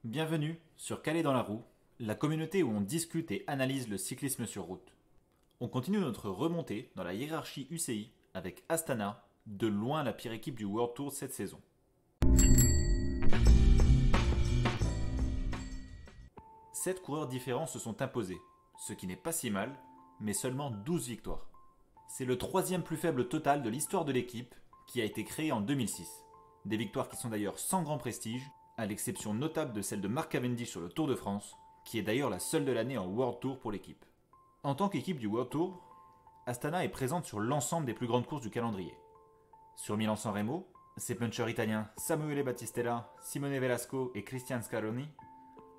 Bienvenue sur Calais dans la roue, la communauté où on discute et analyse le cyclisme sur route. On continue notre remontée dans la hiérarchie UCI avec Astana, de loin la pire équipe du World Tour cette saison. Sept coureurs différents se sont imposés, ce qui n'est pas si mal, mais seulement 12 victoires. C'est le troisième plus faible total de l'histoire de l'équipe, qui a été créée en 2006. Des victoires qui sont d'ailleurs sans grand prestige, à l'exception notable de celle de Mark Cavendish sur le Tour de France, qui est d'ailleurs la seule de l'année en World Tour pour l'équipe. En tant qu'équipe du World Tour, Astana est présente sur l'ensemble des plus grandes courses du calendrier. Sur Milan-San Remo, ses punchers italiens Samuele Battistella, Simone Velasco et Cristian Scaroni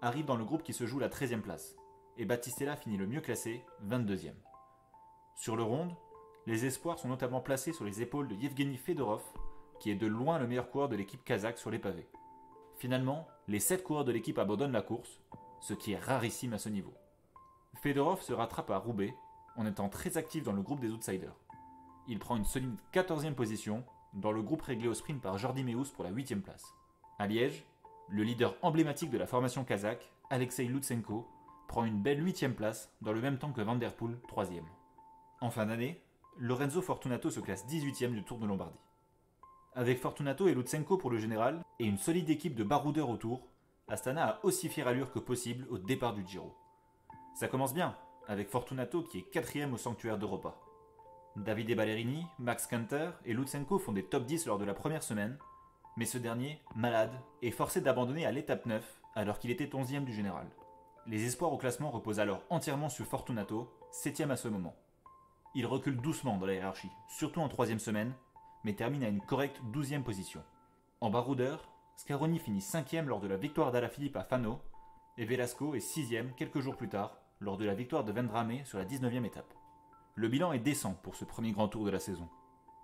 arrivent dans le groupe qui se joue la 13e place, et Battistella finit le mieux classé, 22e. Sur le ronde, les espoirs sont notamment placés sur les épaules de Yevgeny Fedorov, qui est de loin le meilleur coureur de l'équipe kazakh sur les pavés. Finalement, les 7 coureurs de l'équipe abandonnent la course, ce qui est rarissime à ce niveau. Fedorov se rattrape à Roubaix en étant très actif dans le groupe des outsiders. Il prend une solide 14e position dans le groupe réglé au sprint par Jordi Meeus pour la 8e place. À Liège, le leader emblématique de la formation kazakh, Alexei Lutsenko, prend une belle 8e place dans le même temps que Van der Poel, 3e. En fin d'année, Lorenzo Fortunato se classe 18e du Tour de Lombardie. Avec Fortunato et Lutsenko pour le général et une solide équipe de baroudeurs autour, Astana a aussi fière allure que possible au départ du Giro. Ça commence bien, avec Fortunato qui est 4e au sanctuaire d'Europa. Davide Ballerini, Max Kanter et Lutsenko font des top 10 lors de la première semaine, mais ce dernier, malade, est forcé d'abandonner à l'étape 9 alors qu'il était 11e du général. Les espoirs au classement reposent alors entièrement sur Fortunato, 7e à ce moment. Il recule doucement dans la hiérarchie, surtout en 3e semaine, mais termine à une correcte 12e position. En baroudeur, Scaroni finit 5e lors de la victoire d'Alaphilippe à Fano, et Velasco est 6e quelques jours plus tard, lors de la victoire de Vendrame sur la 19e étape. Le bilan est décent pour ce premier grand tour de la saison.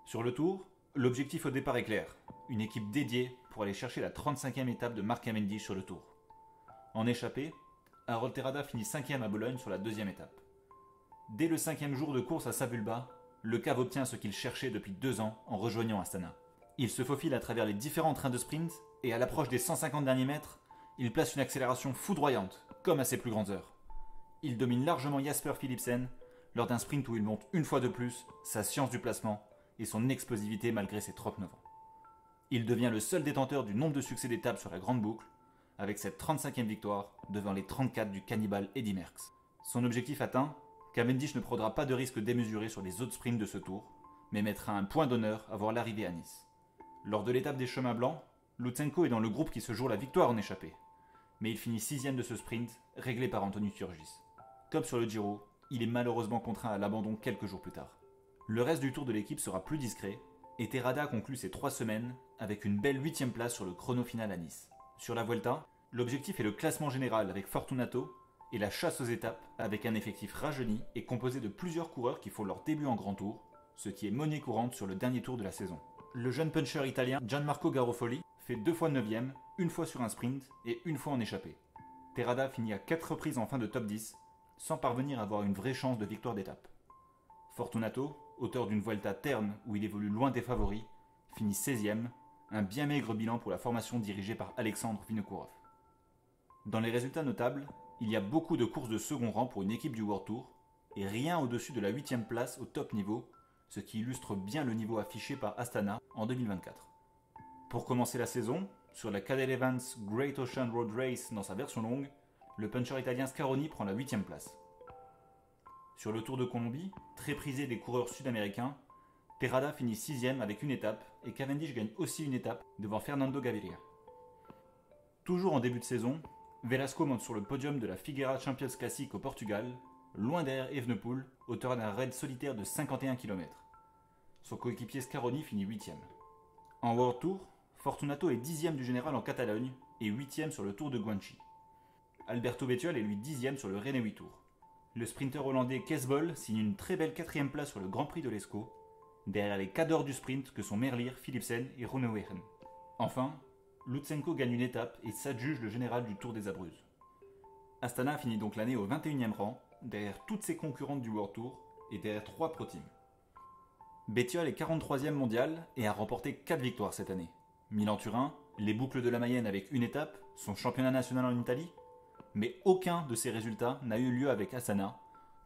Sur le tour, l'objectif au départ est clair, une équipe dédiée pour aller chercher la 35e étape de Mark Cavendish sur le tour. En échappée, Harold Terrada finit 5e à Bologne sur la 2e étape. Dès le 5e jour de course à Savulba, le cave obtient ce qu'il cherchait depuis 2 ans en rejoignant Astana. Il se faufile à travers les différents trains de sprint et à l'approche des 150 derniers mètres, il place une accélération foudroyante, comme à ses plus grandes heures. Il domine largement Jasper Philipsen lors d'un sprint où il montre une fois de plus sa science du placement et son explosivité malgré ses 39 ans. Il devient le seul détenteur du nombre de succès d'étapes sur la grande boucle, avec cette 35e victoire devant les 34 du cannibale Eddy Merckx. Son objectif atteint, Cavendish ne prendra pas de risque démesuré sur les autres sprints de ce tour, mais mettra un point d'honneur à voir l'arrivée à Nice. Lors de l'étape des chemins blancs, Lutsenko est dans le groupe qui se joue la victoire en échappée, mais il finit 6e de ce sprint, réglé par Anthony Turgis. Comme sur le Giro, il est malheureusement contraint à l'abandon quelques jours plus tard. Le reste du tour de l'équipe sera plus discret, et Terrada conclut ses 3 semaines avec une belle 8e place sur le chrono final à Nice. Sur la Vuelta, l'objectif est le classement général avec Fortunato, et la chasse aux étapes avec un effectif rajeuni et composé de plusieurs coureurs qui font leur début en grand tour, ce qui est monnaie courante sur le dernier tour de la saison. Le jeune puncher italien Gianmarco Garofoli fait 2 fois 9e, une fois sur un sprint et une fois en échappée. Terrada finit à 4 reprises en fin de top 10, sans parvenir à avoir une vraie chance de victoire d'étape. Fortunato, auteur d'une Vuelta terne où il évolue loin des favoris, finit 16e, un bien maigre bilan pour la formation dirigée par Alexandre Vinokourov. Dans les résultats notables, il y a beaucoup de courses de second rang pour une équipe du World Tour, et rien au-dessus de la 8e place au top niveau, ce qui illustre bien le niveau affiché par Astana en 2024. Pour commencer la saison, sur la Cadel Evans Great Ocean Road Race dans sa version longue, le puncher italien Scaroni prend la 8e place. Sur le Tour de Colombie, très prisé des coureurs sud-américains, Terrada finit 6e avec une étape et Cavendish gagne aussi une étape devant Fernando Gaviria. Toujours en début de saison, Velasco monte sur le podium de la Figueira Champions Classic au Portugal, loin derrière Evenepoel, auteur d'un raid solitaire de 51 km. Son coéquipier Scaroni finit 8e. En World Tour, Fortunato est 10e du général en Catalogne et 8e sur le Tour de Guanchi. Alberto Bettiol est lui 10e sur le Renewi Tour. Le sprinter hollandais Kees Bol signe une très belle 4e place sur le Grand Prix de l'Escaut, derrière les cadors du sprint que sont Merlier, Philipsen et Groenewegen. Enfin, Lutsenko gagne une étape et s'adjuge le général du Tour des Abruzzes. Astana finit donc l'année au 21e rang, derrière toutes ses concurrentes du World Tour et derrière 3 pro teams. Bettiol est 43e mondial et a remporté 4 victoires cette année. Milan-Turin, les boucles de la Mayenne avec une étape son championnat national en Italie, mais aucun de ces résultats n'a eu lieu avec Astana,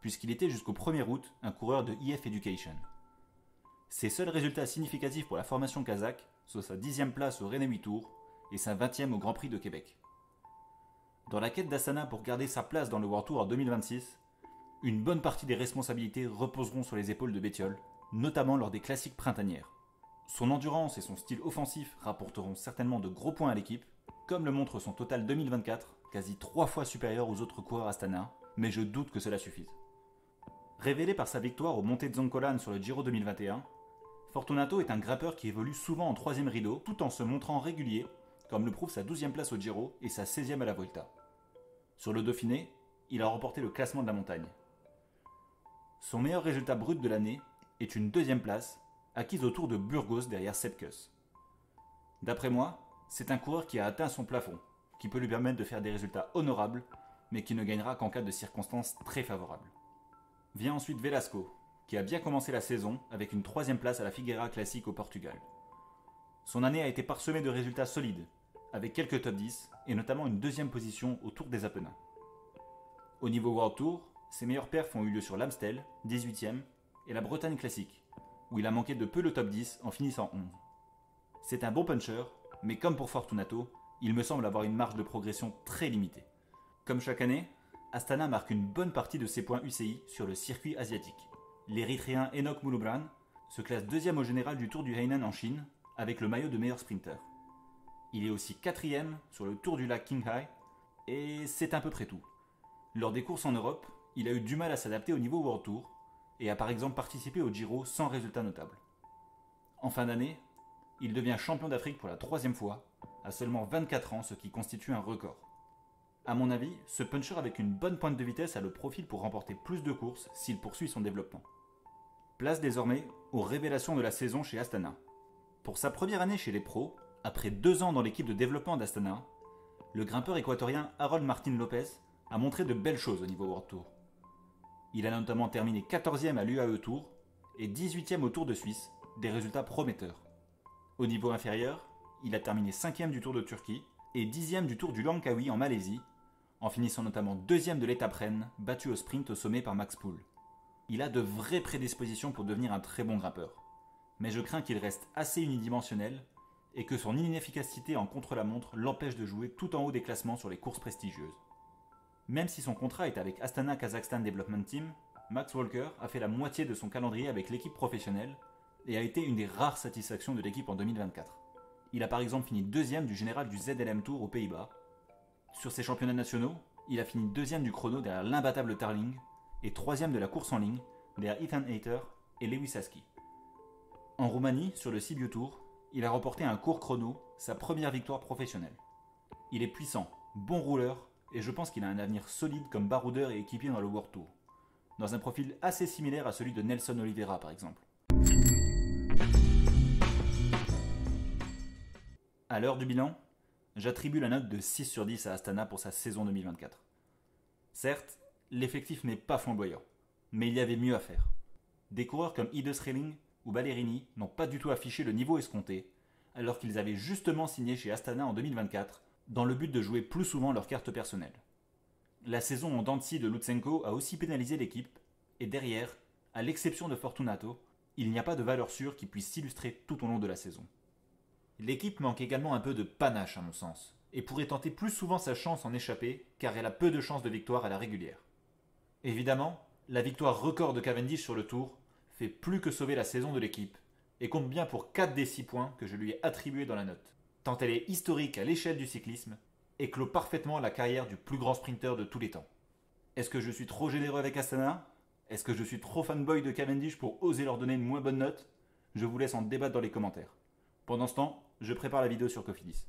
puisqu'il était jusqu'au 1er août un coureur de IF Education. Ses seuls résultats significatifs pour la formation kazakh sont sa 10e place au Rennais 8 Tours et sa 20e au Grand Prix de Québec. Dans la quête d'Astana pour garder sa place dans le World Tour en 2026, une bonne partie des responsabilités reposeront sur les épaules de Bettiol, notamment lors des classiques printanières. Son endurance et son style offensif rapporteront certainement de gros points à l'équipe, comme le montre son total 2024, quasi 3 fois supérieur aux autres coureurs Astana, mais je doute que cela suffise. Révélé par sa victoire au Monte Zoncolan sur le Giro 2021, Fortunato est un grimpeur qui évolue souvent en 3e rideau tout en se montrant régulier, comme le prouve sa 12e place au Giro et sa 16e à la Vuelta. Sur le Dauphiné, il a remporté le classement de la montagne. Son meilleur résultat brut de l'année est une 2e place, acquise au Tour de Burgos derrière Sepp Kuss. D'après moi, c'est un coureur qui a atteint son plafond, qui peut lui permettre de faire des résultats honorables, mais qui ne gagnera qu'en cas de circonstances très favorables. Vient ensuite Velasco, qui a bien commencé la saison avec une 3e place à la Figueira Classique au Portugal. Son année a été parsemée de résultats solides, avec quelques top 10 et notamment une 2e position au Tour des Apennins. Au niveau World Tour, ses meilleurs perfs ont eu lieu sur l'Amstel, 18e, et la Bretagne Classique, où il a manqué de peu le top 10 en finissant 11. C'est un bon puncher, mais comme pour Fortunato, il me semble avoir une marge de progression très limitée. Comme chaque année, Astana marque une bonne partie de ses points UCI sur le circuit asiatique. L'Érythréen Enoch Mouloubran se classe 2e au général du Tour du Hainan en Chine, avec le maillot de meilleur sprinter. Il est aussi 4e sur le Tour du lac Qinghai, et c'est à peu près tout. Lors des courses en Europe, il a eu du mal à s'adapter au niveau World Tour, et a par exemple participé au Giro sans résultat notable. En fin d'année, il devient champion d'Afrique pour la 3e fois, à seulement 24 ans, ce qui constitue un record. A mon avis, ce puncher avec une bonne pointe de vitesse a le profil pour remporter plus de courses s'il poursuit son développement. Place désormais aux révélations de la saison chez Astana. Pour sa première année chez les pros, après 2 ans dans l'équipe de développement d'Astana, le grimpeur équatorien Harold Martin Lopez a montré de belles choses au niveau World Tour. Il a notamment terminé 14e à l'UAE Tour et 18e au Tour de Suisse, des résultats prometteurs. Au niveau inférieur, il a terminé 5e du Tour de Turquie et 10e du Tour du Langkawi en Malaisie, en finissant notamment 2e de l'étape Rennes, battu au sprint au sommet par Max Poole. Il a de vraies prédispositions pour devenir un très bon grimpeur, mais je crains qu'il reste assez unidimensionnel et que son inefficacité en contre-la-montre l'empêche de jouer tout en haut des classements sur les courses prestigieuses. Même si son contrat est avec Astana Kazakhstan Development Team, Max Walker a fait la moitié de son calendrier avec l'équipe professionnelle et a été une des rares satisfactions de l'équipe en 2024. Il a par exemple fini 2e du général du ZLM Tour aux Pays-Bas. Sur ses championnats nationaux, il a fini 2e du chrono derrière l'imbattable Tarling et 3e de la course en ligne derrière Ethan Hayter et Lewis Aski. En Roumanie, sur le Sibiu Tour, il a remporté un court chrono, sa première victoire professionnelle. Il est puissant, bon rouleur, et je pense qu'il a un avenir solide comme baroudeur et équipier dans le World Tour, dans un profil assez similaire à celui de Nelson Oliveira par exemple. À l'heure du bilan, j'attribue la note de 6 sur 10 à Astana pour sa saison 2024. Certes, l'effectif n'est pas flamboyant, mais il y avait mieux à faire. Des coureurs comme Ide Schreling ou Ballerini n'ont pas du tout affiché le niveau escompté, alors qu'ils avaient justement signé chez Astana en 2024 dans le but de jouer plus souvent leur carte personnelle. La saison en dents de scie de Lutsenko a aussi pénalisé l'équipe, et derrière, à l'exception de Fortunato, il n'y a pas de valeur sûre qui puisse s'illustrer tout au long de la saison. L'équipe manque également un peu de panache à mon sens, et pourrait tenter plus souvent sa chance en échappée, car elle a peu de chances de victoire à la régulière. Évidemment, la victoire record de Cavendish sur le Tour fait plus que sauver la saison de l'équipe, et compte bien pour 4 des 6 points que je lui ai attribués dans la note, tant elle est historique à l'échelle du cyclisme, et clôt parfaitement la carrière du plus grand sprinter de tous les temps. Est-ce que je suis trop généreux avec Astana ? Est-ce que je suis trop fanboy de Cavendish pour oser leur donner une moins bonne note ? Je vous laisse en débattre dans les commentaires. Pendant ce temps, je prépare la vidéo sur Cofidis.